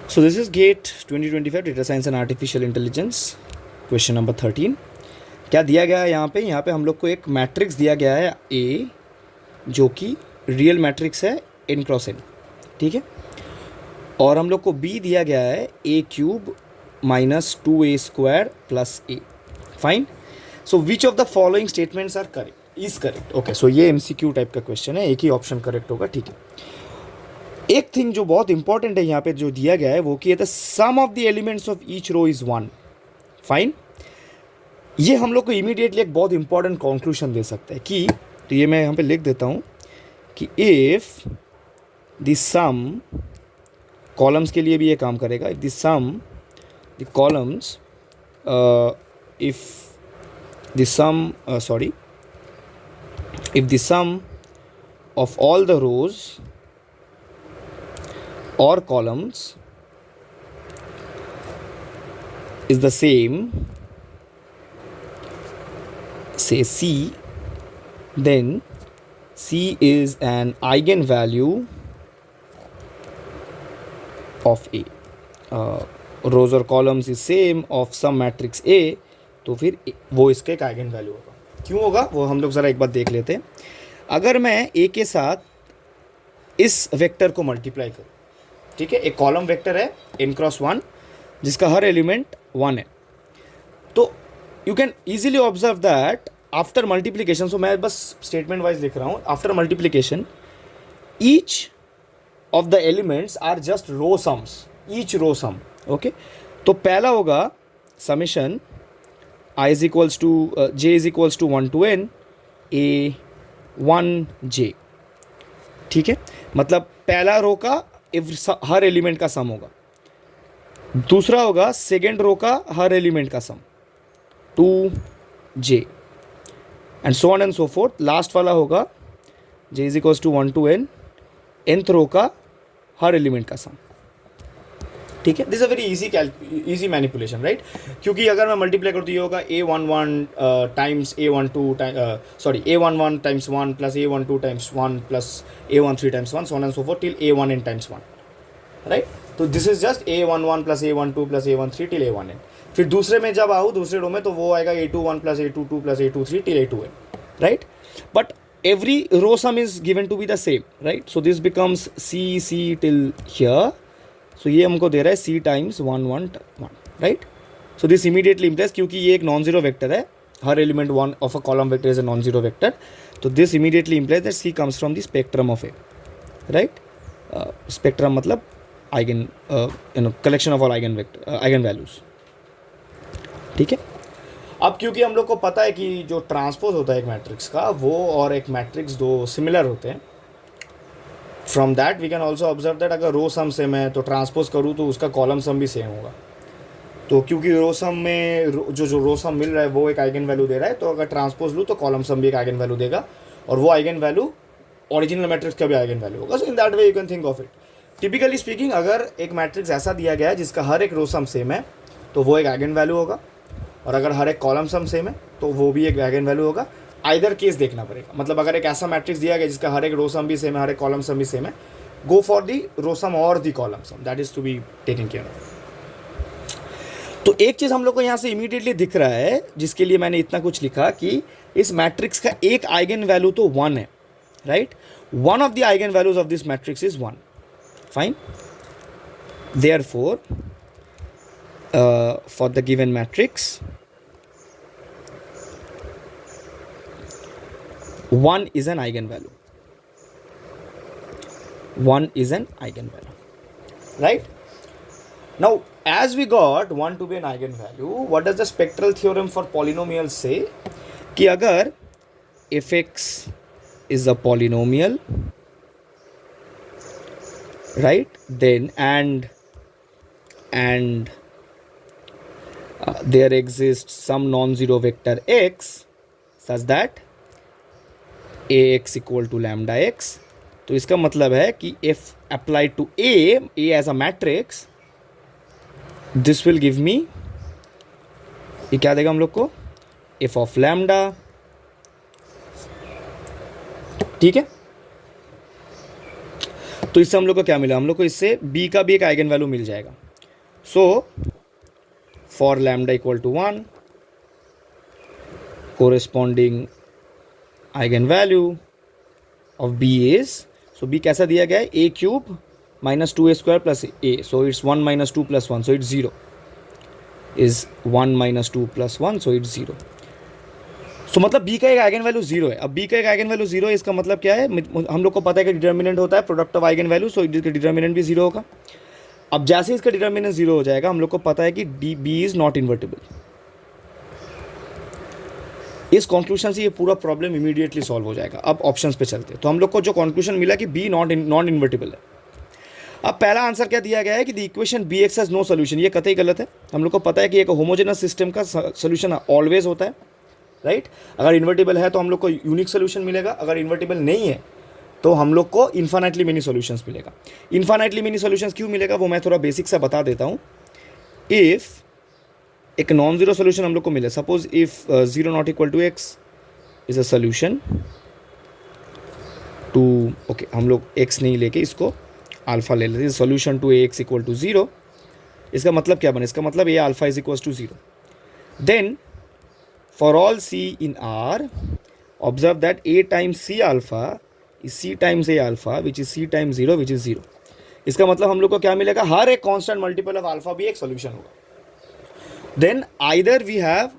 So this is GATE 2025 Data Science and Artificial Intelligence question number 13। क्या दिया गया है यहाँ पे हम लोग को एक मैट्रिक्स दिया गया है A, जो कि रियल मैट्रिक्स है n क्रॉस n, ठीक है। और हम लोग को B दिया गया है a cube minus 2a square plus a। Fine. So which of the following statements are correct is correct. Okay, so ये MCQ टाइप का क्वेश्चन है, एक ही ऑप्शन करेक्ट होगा, ठीक है। एक थिंग जो बहुत इंपॉर्टेंट है यहाँ पे जो दिया गया है वो कि the sum of the elements of each row is 1। Fine. ये हम लोग को इमीडिएटली एक बहुत इंपॉर्टेंट कंक्लूजन दे सकता है कि, तो ये मैं यहाँ पे लिख देता हूँ कि इफ द सम, कॉलम्स के लिए भी ये काम करेगा, if the sum the columns if the sum if the sum of all the rows or columns is the same, say C, then C is an eigenvalue of A. Rows or columns is same of some matrix A, तो फिर वो इसका एक eigen value होगा। क्यों होगा वो हम लोग ज़रा एक बार देख लेते हैं। अगर मैं A के साथ इस वेक्टर को मल्टीप्लाई करूँ, ठीक है, एक कॉलम वेक्टर है n क्रॉस 1 जिसका हर एलिमेंट 1 है, तो you can easily observe that after multiplication, so मैं बस स्टेटमेंट वाइज लिख रहा हूँ, after multiplication each of the elements are just row sums, each row sum. Okay, तो पहला होगा summation I is equals to j is equals to 1 to n a 1j, ठीक है। मतलब पहला रो का हर एलिमेंट का सम होगा, दूसरा होगा सेकेंड रो का हर एलिमेंट का सम 2j and so on and so fourth. Last वाला होगा j is equals to 1 to n nth रो का हर एलिमेंट का सम, ठीक है। This a very easy manipulation, right. क्योंकि अगर मैं मल्टीप्लाई करता हूँ ये होगा a11 times a12 sorry a11 times 1 plus a12 times 1 plus a13 times 1 so on and so forth till a1n times 1, right. तो this is just a11 plus a12 plus a13 till a1n। फिर दूसरे में जब आऊँ दूसरे रो में तो वो आएगा a21 plus a22 plus a23 till a2n, right. But every row sum is given to be the same, right? So this becomes c till here. So ये हमको दे रहा है c times 1 1 1, right. So this immediately implies, क्योंकि ये एक non zero vector है, हर element one of a column vector is a non zero vector, तो this immediately implies that c comes from the spectrum of A, right. Spectrum मतलब eigen collection of all eigen vector eigen values, ठीक है। अब क्योंकि हम लोग को पता है कि जो ट्रांसपोज होता है एक मैट्रिक्स का, वो और एक मैट्रिक्स दो सिमिलर होते हैं, from that we can also observe that अगर रो सम सेम है तो ट्रांसपोज करूँ तो उसका कॉलम सम भी सेम होगा। तो क्योंकि रो सम में जो रो सम मिल रहा है वो एक आइगन वैल्यू दे रहा है, तो अगर ट्रांसपोज लूँ तो कॉलम सम भी एक आइगन वैल्यू देगा, और वो आइगन वैल्यू ओरिजिनल मैट्रिक्स का भी आइगन वैल्यू होगा। So in that way you can think of it. Typically speaking, अगर एक मैट्रिक्स ऐसा दिया गया है जिसका हर एक रो सम सेम है तो वो एक आइगन वैल्यू होगा, और अगर हर एक कॉलम सम सेम है तो वो भी एक आइगन वैल्यू होगा। आइदर केस देखना पड़ेगा, मतलब अगर एक ऐसा मैट्रिक्स दिया गया जिसका हर एक रो सम भी सेम है, हर एक कॉलम सम भी सेम है, go for the row sum और the column sum, that is to be taken care of. तो एक चीज़ हम लोग को यहाँ से इमीडिएटली दिख रहा है, जिसके लिए मैंने इतना कुछ लिखा कि इस मैट्रिक्स का एक आइगन वैल्यू तो 1 है, right. One of the eigen values of this matrix is 1। Fine. Therefore for the given matrix 1 is an eigenvalue. 1 is an eigenvalue, right? Now as we got 1 to be an eigenvalue, what does the spectral theorem for polynomials say? कि अगर fx is a polynomial, right, then and there exists some non-zero vector x such that ax equal to lambda x. तो इसका मतलब है कि if applied to a as a matrix, this will give me, ये क्या देगा हम लोग को, f of lambda, ठीक है। तो इससे हम लोग को क्या मिला, हम लोग को इससे बी का भी एक आइगन वैल्यू मिल जाएगा. So for lambda equal to 1 corresponding eigen value of B is, so B कैसा दिया गया है, A cube minus 2a² plus A, so it's 1 minus 2 plus 1, so it's 0, is 1 minus 2 plus 1, so it's 0. So मतलब B का एक eigen value 0 है. अब B का एक आइगन वैल्यू 0 है, इसका मतलब क्या है, हम लोग को पता है कि डिटर्मिनेंट होता है प्रोडक्ट ऑफ आइगन वैल्यू, सो इसका डिटर्मिनेंट भी 0 होगा. अब जैसे इसका डिटर्मिनेंट 0 हो जाएगा, हम लोग को पता है कि D B is not invertible. इस कंक्लूजन से ये पूरा प्रॉब्लम इमीडिएटली सॉल्व हो जाएगा. अब ऑप्शंस पे चलते हैं. तो हम लोग को जो कंक्लूजन मिला कि बी नॉन इन्वर्टिबल है. अब पहला आंसर क्या दिया गया है कि the equation B X has no solution. ये कतई गलत है. हम लोग को पता है कि एक होमोजेनस सिस्टम का सोल्यूशन ऑलवेज होता है, राइट. अगर इन्वर्टिबल है तो हम लोग को यूनिक सोल्यूशन मिलेगा, अगर इन्वर्टिबल नहीं है तो हम लोग को इन्फाइनाइटली मेनी सॉल्यूशंस मिलेगा. इन्फाइनाइटली मेनी सॉल्यूशंस क्यों मिलेगा वो मैं थोड़ा बेसिक सा बता देता हूँ. इफ़ एक नॉन जीरो सोल्यूशन हम लोग को मिले, suppose if 0 not equal to X is a solution to, okay हम लोग एक्स नहीं लेके इसको अल्फा ले लेते हैं, solution to A X equal to 0. इसका मतलब क्या बने, इसका मतलब A alpha is equal to 0. Then for all C in R observe that A times C alpha is C times A alpha which is C times 0 which is 0. इसका मतलब हम लोग को क्या मिलेगा, हर एक कांस्टेंट मल्टीपल ऑफ अल्फा भी एक सोल्यूशन होगा. Then either we have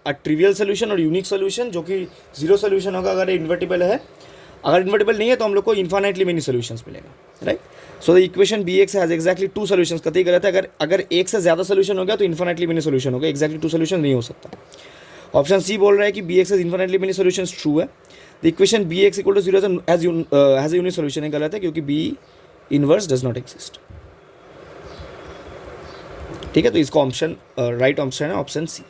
a trivial solution और यूनिक सोल्यूशन जो कि 0 सोल्यूशन होगा अगर इन्वर्टिबल है. अगर इन्वर्टिबल नहीं है तो हम लोग को इन्फाइनाइटली मेनी सोल्यूशंस मिलेगा, right. So the equation B X has exactly 2 solutions. कतई गलत है. अगर एक से ज़्यादा सोल्यूशन हो गया तो इन्फाइनाइटली मेनी सोल्यूशन होगा, एक्जैक्टली 2 सोल्यूशन नहीं हो सकता. ऑप्शन सी बोल रहा है कि B X has infinitely many solutions. True है. The equation B X equal to 0 has a unique solution है. गलत है क्योंकि B inverse does not exist. ठीक है, तो इसका ऑप्शन राइट ऑप्शन है ऑप्शन सी.